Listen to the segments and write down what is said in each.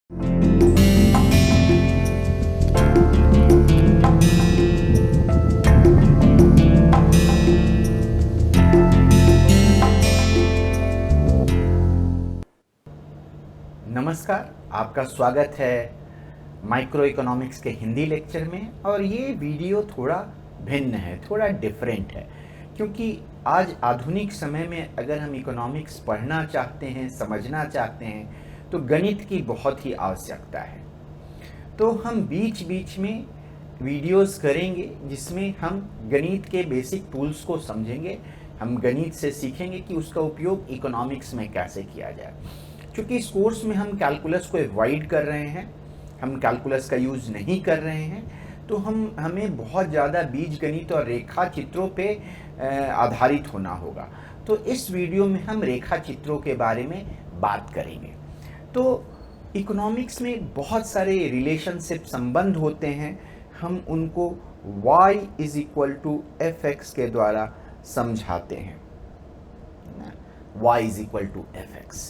नमस्कार, आपका स्वागत है माइक्रो इकोनॉमिक्स के हिंदी लेक्चर में। और ये वीडियो थोड़ा भिन्न है, थोड़ा डिफरेंट है, क्योंकि आज आधुनिक समय में अगर हम इकोनॉमिक्स पढ़ना चाहते हैं, समझना चाहते हैं, तो गणित की बहुत ही आवश्यकता है। तो हम बीच बीच में वीडियोस करेंगे जिसमें हम गणित के बेसिक टूल्स को समझेंगे, हम गणित से सीखेंगे कि उसका उपयोग इकोनॉमिक्स में कैसे किया जाए। क्योंकि इस कोर्स में हम कैलकुलस को अवॉइड कर रहे हैं, हम कैलकुलस का यूज़ नहीं कर रहे हैं, तो हमें बहुत ज़्यादा बीज गणित और रेखा चित्रों पे आधारित होना होगा। तो इस वीडियो में हम रेखा चित्रों के बारे में बात करेंगे। तो इकोनॉमिक्स में बहुत सारे रिलेशनशिप संबंध होते हैं, हम उनको y = fx के द्वारा समझाते हैं। y = fx,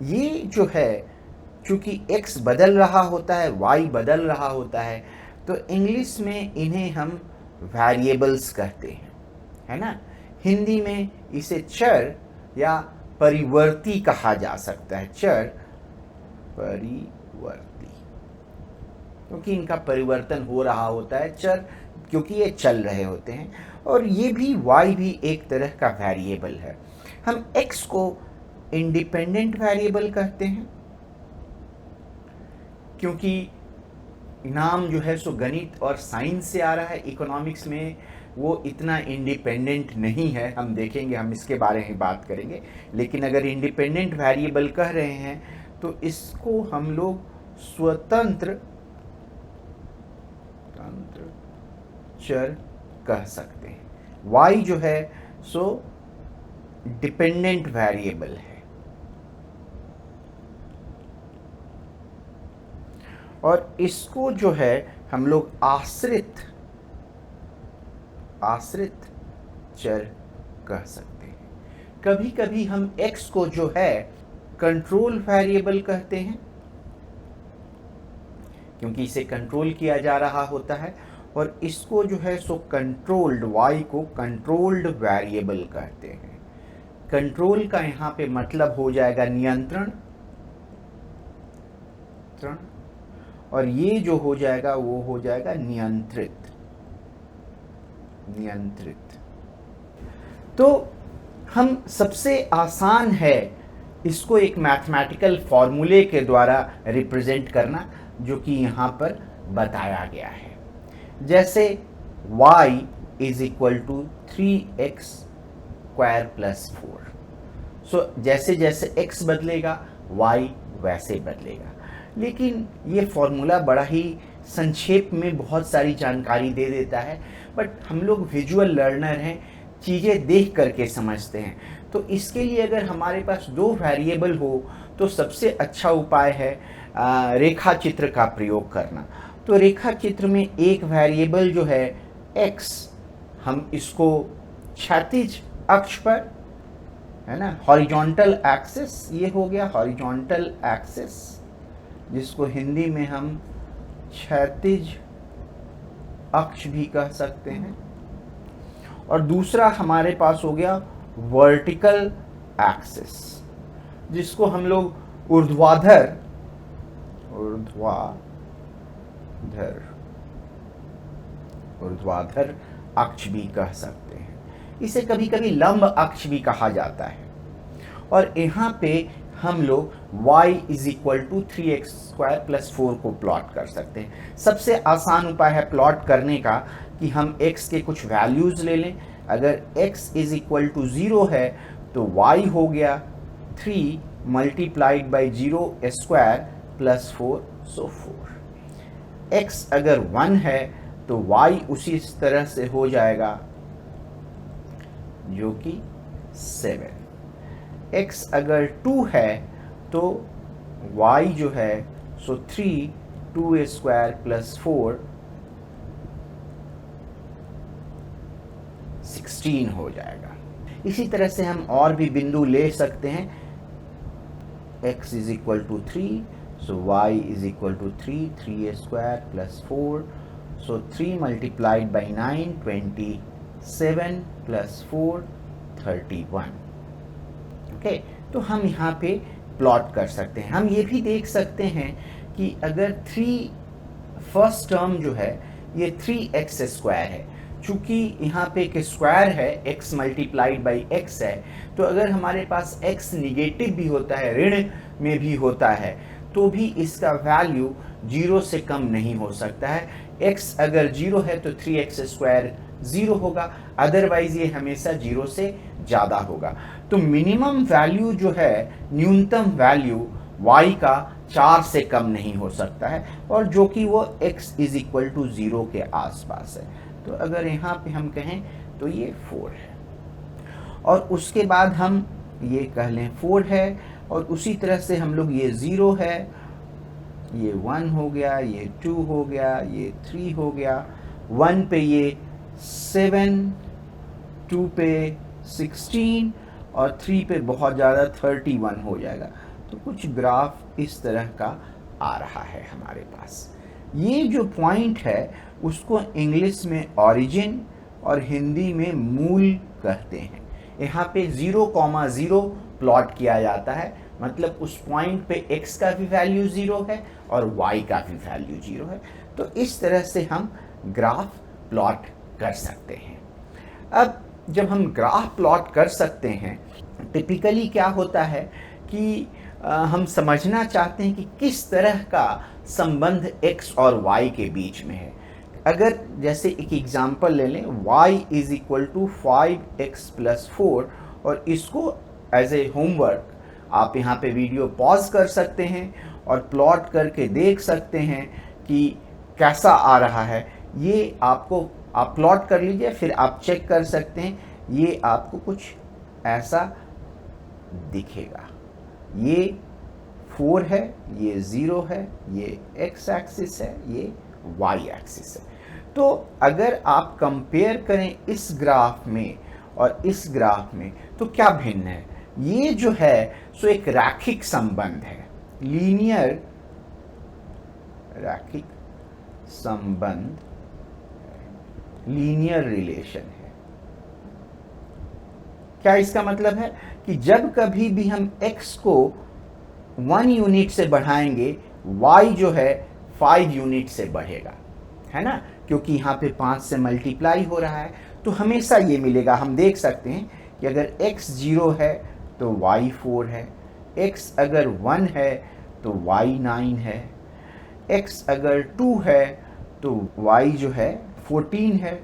ये जो है, चूँकि x बदल रहा होता है, y बदल रहा होता है, तो इंग्लिश में इन्हें हम वेरिएबल्स कहते हैं, है ना। हिंदी में इसे चर या परिवर्ती कहा जा सकता है, चर परिवर्ती, क्योंकि इनका परिवर्तन हो रहा होता है, चर क्योंकि ये चल रहे होते हैं। और ये भी y भी एक तरह का वेरिएबल है। हम x को इंडिपेंडेंट वेरिएबल कहते हैं, क्योंकि नाम जो है सो गणित और साइंस से आ रहा है। इकोनॉमिक्स में वो इतना इंडिपेंडेंट नहीं है, हम देखेंगे, हम इसके बारे में बात करेंगे। लेकिन अगर इंडिपेंडेंट वेरिएबल कह रहे हैं तो इसको हम लोग स्वतंत्र चर कह सकते हैं। y जो है सो डिपेंडेंट वेरिएबल है, और इसको जो है हम लोग आश्रित चर कह सकते हैं। कभी कभी हम x को जो है कंट्रोल वेरिएबल कहते हैं, क्योंकि इसे कंट्रोल किया जा रहा होता है। और इसको जो है सो कंट्रोल्ड, y को कंट्रोल्ड वेरिएबल कहते हैं। कंट्रोल का यहाँ पे मतलब हो जाएगा नियंत्रण, और ये जो हो जाएगा वो हो जाएगा नियंत्रित। तो हम सबसे आसान है इसको एक मैथमेटिकल फॉर्मूले के द्वारा रिप्रेजेंट करना, जो कि यहाँ पर बताया गया है। जैसे y = 3x² + 4। सो जैसे जैसे x बदलेगा y वैसे बदलेगा। लेकिन ये फॉर्मूला बड़ा ही संक्षेप में बहुत सारी जानकारी दे देता है, बट हम लोग विजुअल लर्नर हैं, चीज़ें देख करके समझते हैं। तो इसके लिए अगर हमारे पास दो वेरिएबल हो तो सबसे अच्छा उपाय है रेखा चित्र का प्रयोग करना। तो रेखा चित्र में एक वेरिएबल जो है x, हम इसको क्षैतिज अक्ष पर, है ना, हॉरिजॉन्टल एक्सिस, ये हो गया हॉरिजॉन्टल एक्सिस, जिसको हिंदी में हम क्षैतिज अक्ष भी कह सकते हैं। और दूसरा हमारे पास हो गया वर्टिकल एक्सिस, जिसको हम लोग ऊर्ध्वाधर अक्ष भी कह सकते हैं। इसे कभी कभी लंब अक्ष भी कहा जाता है। और यहाँ पे हम लोग y = 3x² + 4 को प्लॉट कर सकते हैं। सबसे आसान उपाय है प्लॉट करने का कि हम x के कुछ वैल्यूज़ ले लें। अगर x = 0 है तो y हो गया 3 × 0² + 4, सो 4। x अगर 1 है तो y उसी तरह से हो जाएगा, जो कि 7। x अगर 2 है तो y जो है सो 3 2² + 4 16 हो जाएगा। इसी तरह से हम और भी बिंदु ले सकते हैं। x = 3 So y is equal to 3, 3a square plus 4. So 3 multiplied by 9, 27 plus 4, 31. Okay, तो हम यहाँ पे प्लॉट कर सकते हैं. हम ये भी देख सकते हैं कि अगर 3 फर्स्ट टर्म जो है ये 3x स्क्वायर है. चूंकि यहाँ पे एक स्क्वायर है, x मल्टीप्लाइड बाई x है, तो अगर हमारे पास x निगेटिव भी होता है, ऋण में भी होता है, तो भी इसका वैल्यू 0 से कम नहीं हो सकता है. x अगर 0 है तो 3x स्क्वायर 0 होगा, अदरवाइज ये हमेशा 0 से ज़्यादा होगा. तो मिनिमम वैल्यू जो है, न्यूनतम वैल्यू y का 4 से कम नहीं हो सकता है, और जो कि वो x इज इक्वल टू 0 के आसपास है. तो अगर यहाँ पे हम कहें तो ये 4 है, और उसके बाद हम ये कह लें 4 है, और उसी तरह से हम लोग ये 0 है, ये 1 हो गया, ये 2 हो गया, ये 3 हो गया, 1 पे ये 7, 2 पे 16 और 3 पे बहुत ज़्यादा 31 हो जाएगा. तो कुछ ग्राफ इस तरह का आ रहा है हमारे पास. ये जो पॉइंट है उसको इंग्लिश में ओरिजिन और हिंदी में मूल कहते हैं. यहाँ पे 0,0 प्लॉट किया जाता है, मतलब उस पॉइंट पे x का भी वैल्यू 0 है और y का भी वैल्यू 0 है. तो इस तरह से हम ग्राफ प्लॉट कर सकते हैं. अब जब हम ग्राफ प्लॉट कर सकते हैं, टिपिकली क्या होता है कि हम समझना चाहते हैं कि किस तरह का संबंध x और y के बीच में है. अगर जैसे एक एग्जांपल ले लें, y is equal to 5x plus 4, और इसको एज ए होमवर्क आप यहाँ पे वीडियो पॉज कर सकते हैं और प्लॉट करके देख सकते हैं कि कैसा आ रहा है. ये आपको आप प्लॉट कर लीजिए, फिर आप चेक कर सकते हैं. ये आपको कुछ ऐसा दिखेगा. ये 4 है, ये 0 है, ये x एक्सिस है, ये y एक्सिस है. तो अगर आप कंपेयर करें इस ग्राफ में और इस ग्राफ में, तो क्या भिन्न है? ये जो है सो एक रैखिक संबंध है, लीनियर रैखिक संबंध, लीनियर रिलेशन है. क्या इसका मतलब है कि जब कभी भी हम x को 1 यूनिट से बढ़ाएंगे, y जो है 5 यूनिट से बढ़ेगा, है ना, क्योंकि यहाँ पे 5 से मल्टीप्लाई हो रहा है. तो हमेशा ये मिलेगा. हम देख सकते हैं कि अगर x 0 है तो y 4 है, x अगर 1 है तो y 9 है, x अगर 2 है तो y जो है 14 है,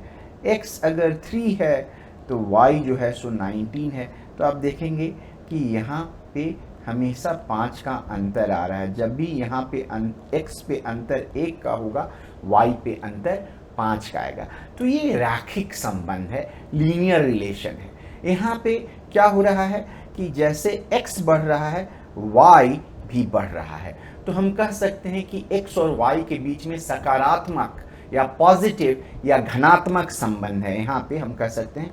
x अगर 3 है तो y जो है सो 19 है. तो आप देखेंगे कि यहाँ पे हमेशा 5 का अंतर आ रहा है. जब भी यहाँ पे x पे अंतर 1 का होगा, y पे अंतर 5 का आएगा. तो ये रैखिक संबंध है, लीनियर रिलेशन है. यहाँ पे क्या हो रहा है कि जैसे x बढ़ रहा है, y भी बढ़ रहा है. तो हम कह सकते हैं कि x और y के बीच में सकारात्मक या पॉजिटिव या धनात्मक संबंध है. यहाँ पे हम कह सकते हैं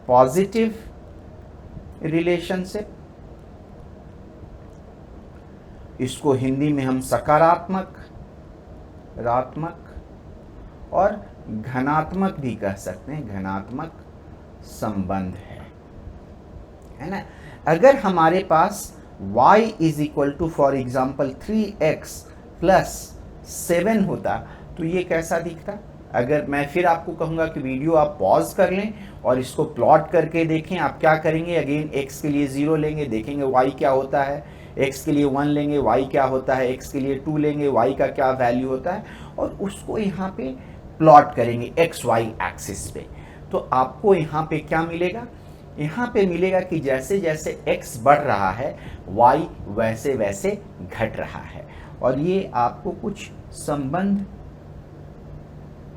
पॉजिटिव रिलेशनशिप, इसको हिंदी में हम सकारात्मक, ऋणात्मक और धनात्मक भी कह सकते हैं, धनात्मक संबंध है ना. अगर हमारे पास y is equal to for example 3x plus 7 होता तो ये कैसा दिखता? अगर मैं फिर आपको कहूँगा कि वीडियो आप पॉज कर लें और इसको प्लॉट करके देखें. आप क्या करेंगे, अगेन x के लिए 0 लेंगे, देखेंगे y क्या होता है, x के लिए 1 लेंगे, y क्या होता है, x के लिए 2 लेंगे, y का क्या वैल्यू होता है, और उसको यहाँ पे प्लॉट करेंगे x y एक्सिस पे. तो आपको यहाँ पे क्या मिलेगा? यहाँ पे मिलेगा कि जैसे जैसे x बढ़ रहा है, y वैसे वैसे घट रहा है. और ये आपको कुछ संबंध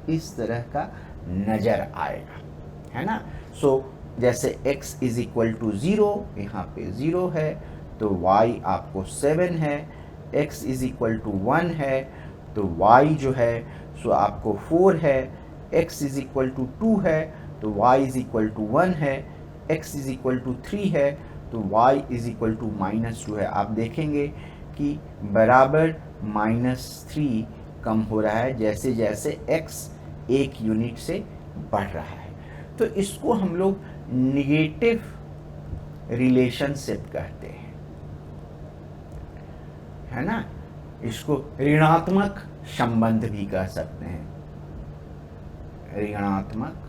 इस तरह का नजर आएगा, है ना. सो जैसे x इज इक्वल टू 0, यहाँ पे 0 है, तो y आपको 7 है, x इज इक्वल टू 1 है तो y जो है सो आपको 4 है, x इज इक्वल टू 2 है तो y इज इक्वल टू 1 है, x इज इक्वल टू 3 है तो y इज इक्वल टू -2 है. आप देखेंगे कि बराबर -3 कम हो रहा है जैसे जैसे x 1 यूनिट से बढ़ रहा है। तो इसको हम लोग निगेटिव रिलेशनशिप कहते हैं, है ना। इसको ऋणात्मक संबंध भी कह सकते हैं, ऋणात्मक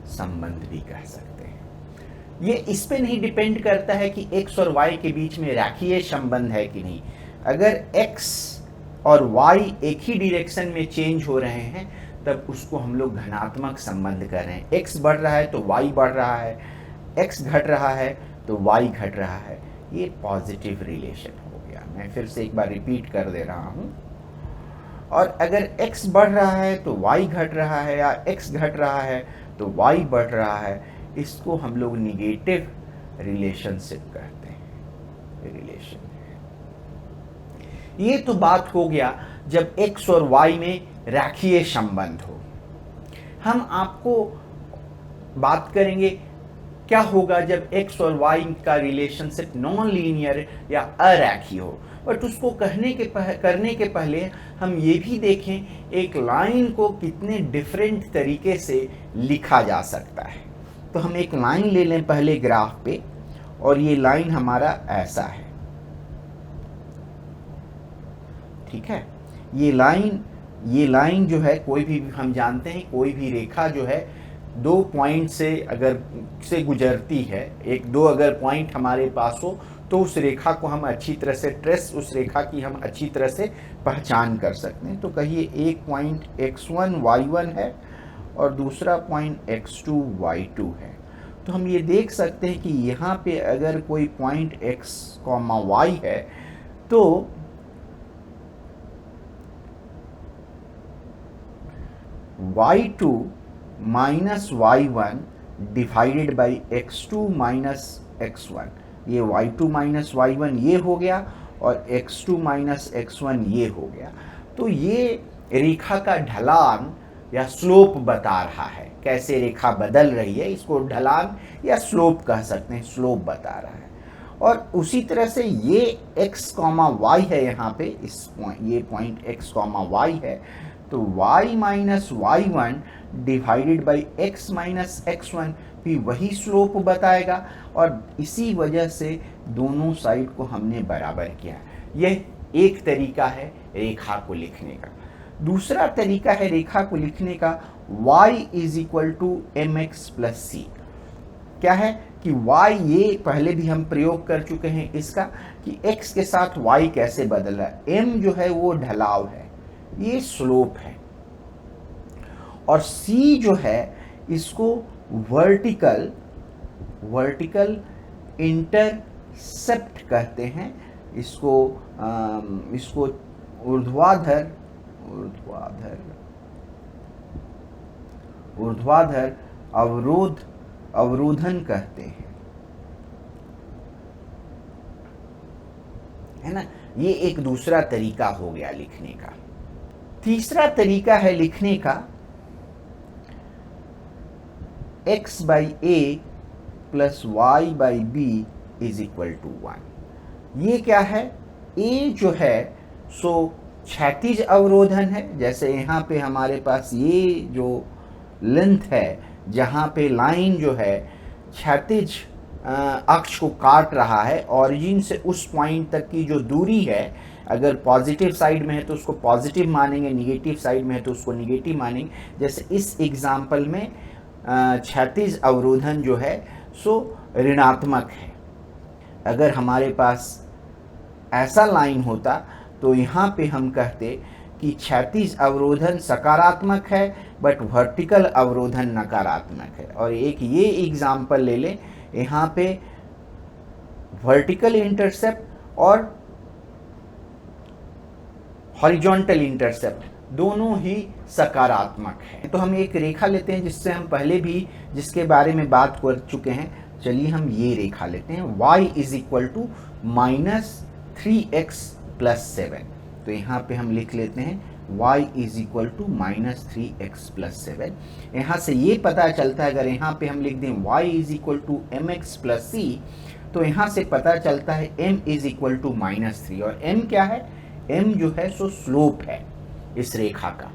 संबंध भी कह सकते हैं। ये इस पे नहीं डिपेंड करता है कि x और y के बीच में रेखीय संबंध है कि नहीं। अगर x और y एक ही डायरेक्शन में चेंज हो रहे हैं तब उसको हम लोग धनात्मक संबंध कर रहे हैं। x बढ़ रहा है तो y बढ़ रहा है, x घट रहा है तो y घट रहा है, ये पॉजिटिव रिलेशन हो गया। मैं फिर से एक बार रिपीट कर दे रहा हूँ। और अगर x बढ़ रहा है तो y घट रहा है, या x घट रहा है तो y बढ़ रहा है, इसको हम लोग निगेटिव रिलेशनशिप कहते हैं, रिलेशन। ये तो बात हो गया जब x और y में रेखीय संबंध हो। हम आपको बात करेंगे क्या होगा जब x और y का रिलेशनशिप नॉन लीनियर या अरेखीय हो। बट उसको करने के पहले हम ये भी देखें एक लाइन को कितने डिफरेंट तरीके से लिखा जा सकता है। तो हम एक लाइन ले लें पहले ग्राफ पे, और ये लाइन हमारा ऐसा है, ठीक है। ये लाइन जो है, कोई भी हम जानते हैं कोई भी रेखा जो है 2 पॉइंट से गुजरती है, 1-2 अगर पॉइंट हमारे पास हो तो उस रेखा को हम अच्छी तरह से उस रेखा की हम अच्छी तरह से पहचान कर सकते हैं। तो कहिए एक पॉइंट x1 y1 है और दूसरा पॉइंट x2 y2 है। तो हम ये देख सकते हैं कि यहाँ पे अगर कोई पॉइंट x, y है तो y2 minus y1 divided by x2 minus x1, ये y2 माइनस y1 ये हो गया और x2 माइनस x1 ये हो गया। तो ये रेखा का ढलान या स्लोप बता रहा है, कैसे रेखा बदल रही है, इसको ढलान या स्लोप कह सकते हैं, स्लोप बता रहा है। और उसी तरह से ये x, y है यहाँ पे, ये पॉइंट x, y है, तो y minus y1 divided by x minus x1 भी वही स्लोप बताएगा। और इसी वजह से दोनों साइड को हमने बराबर किया। यह एक तरीका है रेखा को लिखने का। दूसरा तरीका है रेखा को लिखने का y is equal to mx plus c। क्या है कि y, ये पहले भी हम प्रयोग कर चुके हैं इसका, कि x के साथ y कैसे बदल रहा है। m जो है वो ढलाव है, ये स्लोप है, और c जो है इसको वर्टिकल इंटरसेप्ट कहते हैं। इसको ऊर्ध्वाधर अवरोधन कहते हैं, है ना। ये एक दूसरा तरीका हो गया लिखने का। तीसरा तरीका है लिखने का x by a plus y by b is equal to 1। ये क्या है, a जो है सो क्षैतिज अवरोधन है। जैसे यहाँ पे हमारे पास ये जो लेंथ है, जहाँ पे लाइन जो है क्षैतिज अक्ष को काट रहा है, ओरिजिन से उस पॉइंट तक की जो दूरी है, अगर पॉजिटिव साइड में है तो उसको पॉजिटिव मानेंगे, निगेटिव साइड में है तो उसको निगेटिव मानेंगे। जैसे इस एग्जाम्पल में क्षैतिज अवरोधन जो है सो ऋणात्मक है। अगर हमारे पास ऐसा लाइन होता तो यहाँ पे हम कहते कि क्षैतिज अवरोधन सकारात्मक है बट वर्टिकल अवरोधन नकारात्मक है। और एक ये एग्जाम्पल ले लें, यहाँ पे वर्टिकल इंटरसेप्ट और हॉरिजॉन्टल इंटरसेप्ट दोनों ही सकारात्मक है। तो हम एक रेखा लेते हैं जिससे हम पहले भी जिसके बारे में बात कर चुके हैं। चलिए हम ये रेखा लेते हैं, y is equal to -3x plus 7। तो यहाँ पे हम लिख लेते हैं y is equal to -3x plus 7। यहाँ से ये पता चलता है, अगर यहाँ पे हम लिख दें y is equal to mx plus c, तो यहाँ से पता चलता है m इज इक्वल टू -3, और m क्या है, m जो है सो स्लोप है इस रेखा का।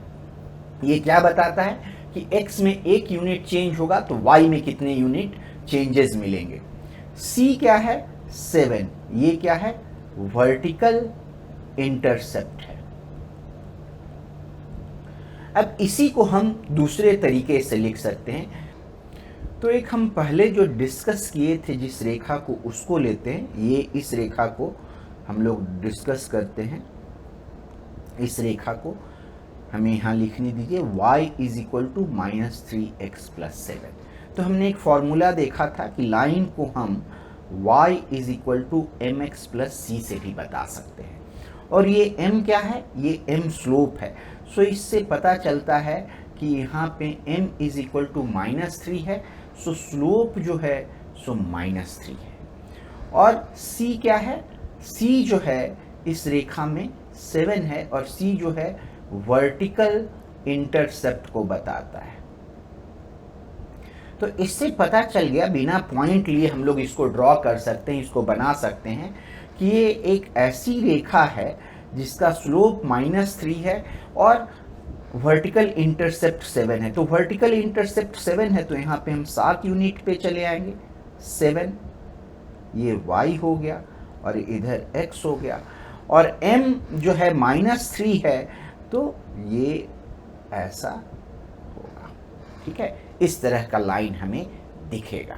ये क्या बताता है कि x में 1 यूनिट चेंज होगा तो y में कितने यूनिट चेंजेस मिलेंगे। c क्या है, 7, ये क्या है, वर्टिकल इंटरसेप्ट है। अब इसी को हम दूसरे तरीके से लिख सकते हैं। तो एक हम पहले जो डिस्कस किए थे जिस रेखा को, उसको लेते हैं। ये इस रेखा को हम लोग डिस्कस करते हैं। इस रेखा को हमें यहाँ लिखने दीजिए, y is equal to -3x + 7। तो हमने एक फॉर्मूला देखा था कि लाइन को हम y is equal to mx + c से भी बता सकते हैं। और ये m क्या है, ये m स्लोप है। सो इससे पता चलता है कि यहाँ पे m इज इक्वल टू -3 है, सो स्लोप जो है सो -3 है। और c क्या है, c जो है इस रेखा में 7 है, और c जो है वर्टिकल इंटरसेप्ट को बताता है। तो इससे पता चल गया, बिना पॉइंट लिए हम लोग इसको ड्रॉ कर सकते हैं, इसको बना सकते हैं कि ये एक ऐसी रेखा है जिसका स्लोप -3 है और वर्टिकल इंटरसेप्ट 7 है। तो वर्टिकल इंटरसेप्ट 7 है, तो यहाँ पे हम 7 यूनिट पे चले आएंगे। 7 ये y हो गया और इधर x हो गया, और m जो है -3 है, तो ये ऐसा होगा। ठीक है, इस तरह का लाइन हमें दिखेगा,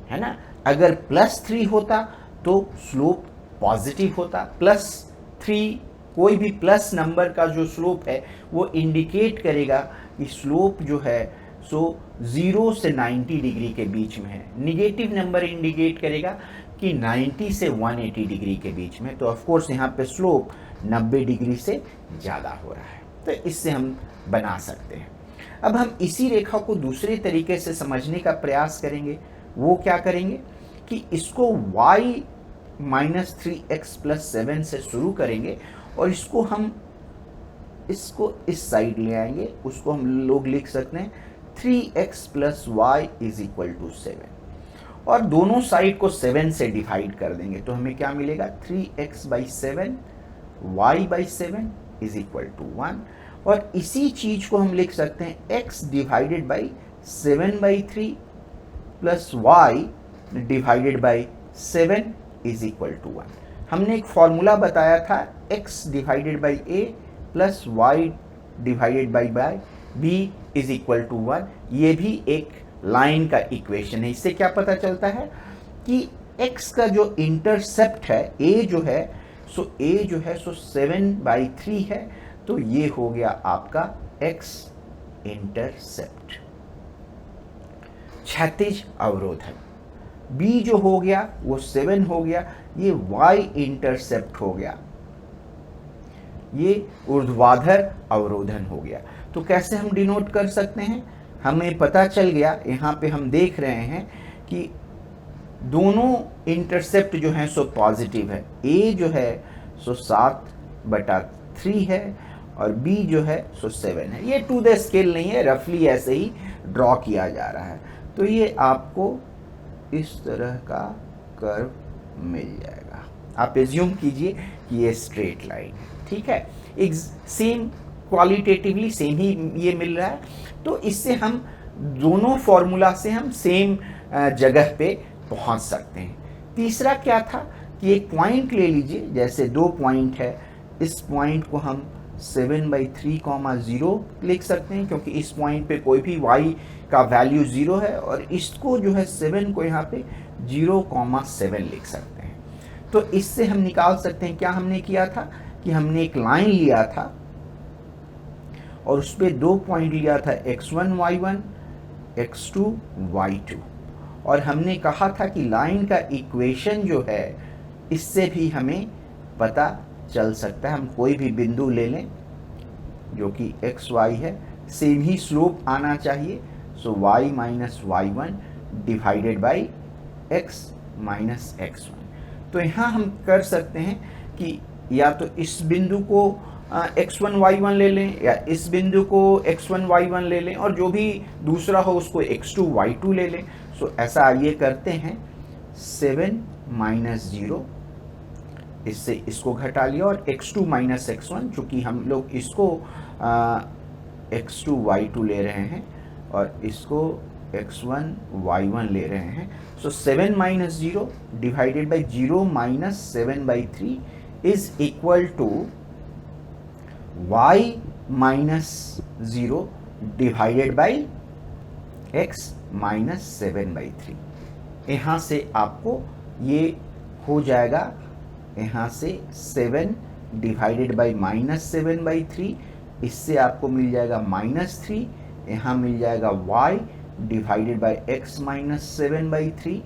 है ना। अगर +3 होता तो स्लोप पॉजिटिव होता। +3, कोई भी प्लस नंबर का जो स्लोप है वो इंडिकेट करेगा कि स्लोप जो है सो 0 से 90 डिग्री के बीच में है। निगेटिव नंबर इंडिकेट करेगा कि 90 से 180 डिग्री के बीच में। तो ऑफ कोर्स यहाँ पे स्लोप 90 डिग्री से ज़्यादा हो रहा है। तो इससे हम बना सकते हैं। अब हम इसी रेखा को दूसरे तरीके से समझने का प्रयास करेंगे। वो क्या करेंगे कि इसको y -3x + 7 से शुरू करेंगे, और इसको इस साइड ले आएंगे। उसको हम लोग लिख सकते हैं 3x + y = 7, और दोनों साइड को 7 से डिवाइड कर देंगे। तो हमें क्या मिलेगा, 3x/7 y/7 = 1। और इसी चीज को हम लिख सकते हैं x / 7/3 + y / 7 = 1। हमने एक फॉर्मूला बताया था, x / a + y / b = 1। ये भी एक लाइन का इक्वेशन है। इससे क्या पता चलता है कि x का जो इंटरसेप्ट है, a जो है सो 7/3 है। तो ये हो गया आपका x इंटरसेप्ट। क्षैतिज अवरोधन b जो हो गया वो 7 हो गया, ये y इंटरसेप्ट हो गया, ये ऊर्ध्वाधर अवरोधन हो गया। तो कैसे हम डिनोट कर सकते हैं, हमें पता चल गया। यहाँ पे हम देख रहे हैं कि दोनों इंटरसेप्ट जो हैं सो पॉजिटिव है। a जो है सो 7/3 है, और b जो है सो 7 है। ये टू द स्केल नहीं है, रफली ऐसे ही ड्रॉ किया जा रहा है। तो ये आपको इस तरह का कर्व मिल जाएगा। आप एज्यूम कीजिए कि ये स्ट्रेट लाइन है। ठीक है, एक सेम क्वालिटेटिवली सेम ही ये मिल रहा है। तो इससे हम दोनों फॉर्मूला से हम सेम जगह पे पहुंच सकते हैं। तीसरा क्या था कि एक पॉइंट ले लीजिए, जैसे 2 पॉइंट है, इस पॉइंट को हम 7/3, 0 लिख सकते हैं, क्योंकि इस पॉइंट पे कोई भी y का वैल्यू 0 है, और इसको जो है 7 को यहाँ पे 0,7 लिख सकते हैं। तो इससे हम निकाल सकते हैं, क्या हमने किया था कि हमने एक लाइन लिया था और उस पर 2 पॉइंट लिया था, x1 y1 x2 y2, और हमने कहा था कि लाइन का इक्वेशन जो है इससे भी हमें पता चल सकता है। हम कोई भी बिंदु ले लें जो कि एक्स वाई है, सेम ही स्लोप आना चाहिए। सो y - y1 / x - x1। तो यहाँ हम कर सकते हैं कि या तो इस बिंदु को x1 y1 ले लें, या इस बिंदु को x1 y1 ले लें, और जो भी दूसरा हो उसको x2 y2 ले लें। सो ऐसा ये करते हैं, 7 माइनस 0, इससे इसको घटा लिया, और x2 माइनस x1, चूँकि हम लोग इसको x2 y2 ले रहे हैं और इसको x1 y1 ले रहे हैं। So 7 minus 0 divided by 0 minus 7/3 is equal to y minus 0 divided by x minus 7/3। यहाँ से आपको ये हो जाएगा, यहाँ से 7 डिवाइडेड बाई माइनस 7/3, इससे आपको मिल जाएगा -3, यहाँ मिल जाएगा y divided by x minus 7/3,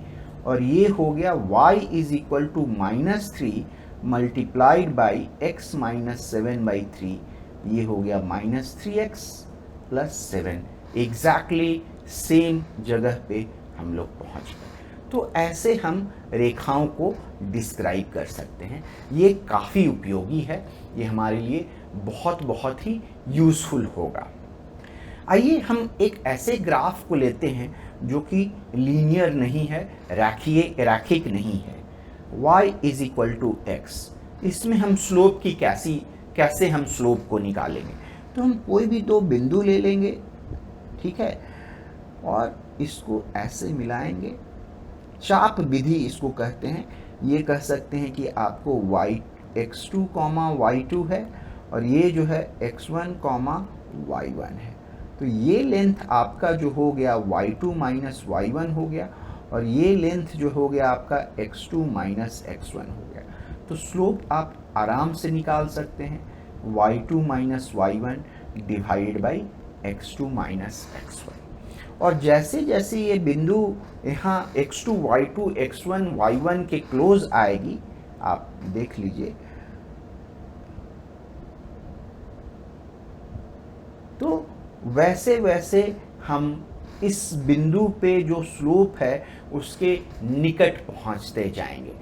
और ये हो गया y is equal to -3 multiplied by x minus 7/3, ये हो गया -3x प्लस 7। एग्जैक्टली सेम जगह पे हम लोग पहुँच गए। तो ऐसे हम रेखाओं को डिस्क्राइब कर सकते हैं। ये काफ़ी उपयोगी है, ये हमारे लिए बहुत ही यूज़फुल होगा। आइए हम एक ऐसे ग्राफ को लेते हैं जो कि लीनियर नहीं है, रैखिक नहीं है। y is equal to x, इसमें हम स्लोप की कैसे हम स्लोप को निकालेंगे? तो हम कोई भी दो बिंदु ले लेंगे, ठीक है, और इसको ऐसे मिलाएंगे, चाप विधि इसको कहते हैं। ये कह सकते हैं कि आपको x2, y2 है, और ये जो है x1, y1 है। तो ये लेंथ आपका जो हो गया y2 माइनस y1 हो गया, और ये लेंथ जो हो गया आपका x2 माइनस x1 हो गया। तो स्लोप आप आराम से निकाल सकते हैं, y2 minus y1 divided by x2 minus x1। और जैसे जैसे ये बिंदु यहाँ x2, y2, x1, y1 के क्लोज आएगी, आप देख लीजिए, तो वैसे वैसे हम इस बिंदु पे जो स्लोप है उसके निकट पहुँचते जाएंगे।